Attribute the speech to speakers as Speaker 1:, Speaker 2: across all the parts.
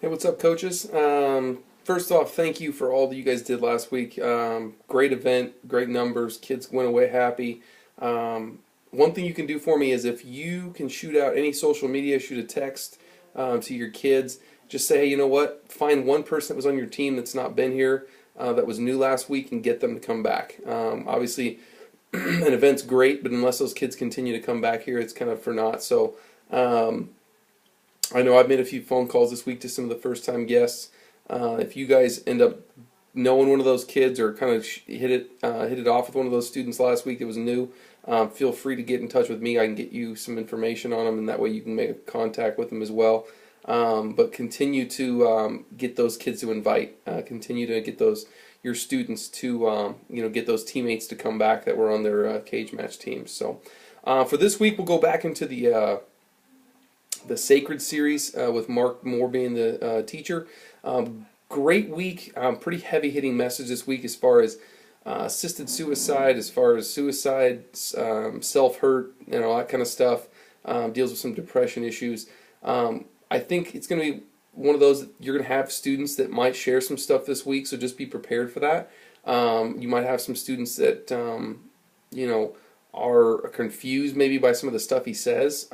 Speaker 1: Hey, what's up, coaches? First off, thank you for all that you guys did last week. Great event, great numbers. Kids went away happy. One thing you can do for me is if you can shoot out any social media, shoot a text to your kids. Just say, hey, you know what? Find one person that was on your team that's not been here, that was new last week, and get them to come back. Obviously, an event's great, but unless those kids continue to come back here, it's kind of for naught. So. I know I've made a few phone calls this week to some of the first-time guests. If you guys end up knowing one of those kids or kind of hit it off with one of those students last week that was new, feel free to get in touch with me. I can get you some information on them, and that way you can make a contact with them as well. But continue to get those kids to invite. Continue to get your students to get those teammates to come back that were on their cage match teams. So for this week, we'll go back into the Sacred series with Mark Moore being the teacher. Great week, pretty heavy-hitting message this week as far as assisted suicide, as far as suicide, self-hurt, all that kind of stuff. Deals with some depression issues. I think it's going to be one of those that you're going to have students that might share some stuff this week, so just be prepared for that. You might have some students that are confused maybe by some of the stuff he says.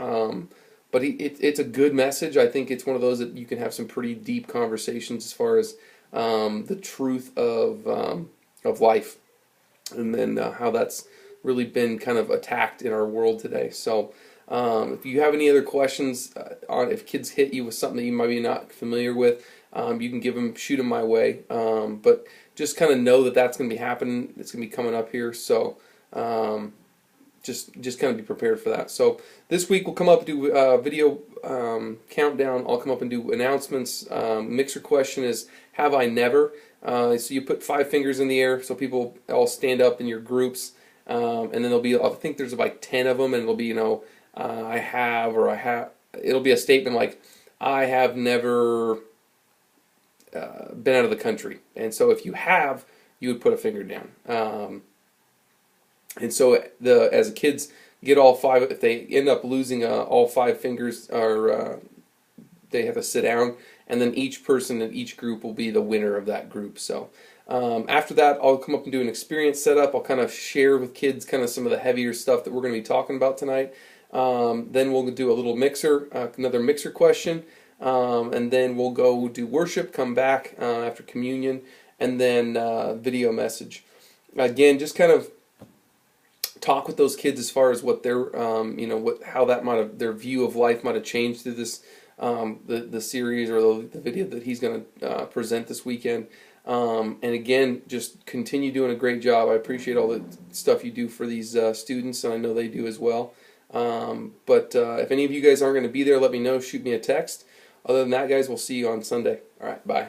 Speaker 1: But it's a good message. I think it's one of those that you can have some pretty deep conversations as far as the truth of life, and then how that's really been kind of attacked in our world today. So if you have any other questions on if kids hit you with something that you might be not familiar with, you can shoot them my way. But just kind of know that that's going to be happening. It's going to be coming up here. So. Just kind of be prepared for that. So this week we'll come up and do video countdown. I'll come up and do announcements. Mixer question is, have I never? So you put 5 fingers in the air so people all stand up in your groups. And then there'll be, I think there's like 10 of them, and it'll be, I have, or I have. It'll be a statement like, I have never been out of the country. And so if you have, you would put a finger down. And so as the kids get all 5, if they end up losing all 5 fingers, or they have to sit down, and then each person in each group will be the winner of that group. So after that, I'll come up and do an experience setup. I'll kind of share with kids kind of some of the heavier stuff that we're going to be talking about tonight. Then we'll do a little mixer, another mixer question, and then we'll go do worship, come back after communion, and then video message. Again, just kind of talk with those kids as far as what their how that might have, their view of life might have changed through this the series or the video that he's going to present this weekend. And again, just continue doing a great job. I appreciate all the stuff you do for these students, and I know they do as well. But if any of you guys aren't going to be there, let me know. Shoot me a text. Other than that, guys, we'll see you on Sunday. All right, bye.